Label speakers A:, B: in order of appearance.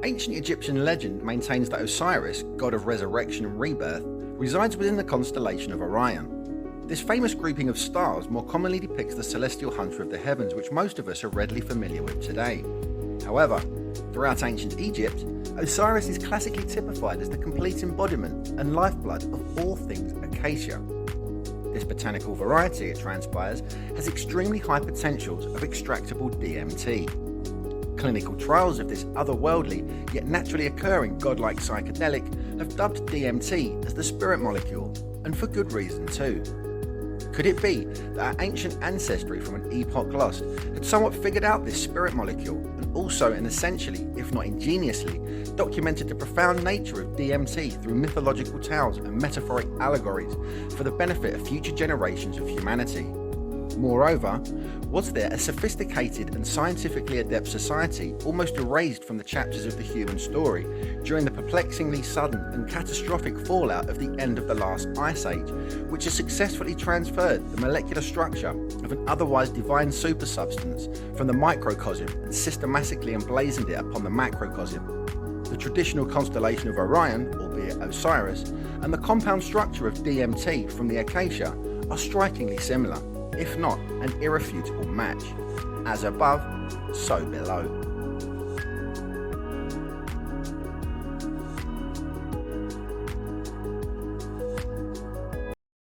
A: Ancient Egyptian legend maintains that Osiris, god of resurrection and rebirth, resides within the constellation of Orion. This famous grouping of stars more commonly depicts the celestial hunter of the heavens, which most of us are readily familiar with today. However, throughout ancient Egypt, Osiris is classically typified as the complete embodiment and lifeblood of all things acacia. This botanical variety, it transpires, has extremely high potentials of extractable DMT. Clinical trials of this otherworldly yet naturally occurring godlike psychedelic have dubbed DMT as the spirit molecule, and for good reason too. Could it be that our ancient ancestry from an epoch lost had somewhat figured out this spirit molecule and also and essentially, if not ingeniously, documented the profound nature of DMT through mythological tales and metaphoric allegories for the benefit of future generations of humanity? Moreover, was there a sophisticated and scientifically adept society almost erased from the chapters of the human story during the perplexingly sudden and catastrophic fallout of the end of the last ice age, which has successfully transferred the molecular structure of an otherwise divine supersubstance from the microcosm and systematically emblazoned it upon the macrocosm? The traditional constellation of Orion, albeit Osiris, and the compound structure of DMT from the acacia are strikingly similar, if not an irrefutable match. As above, so below.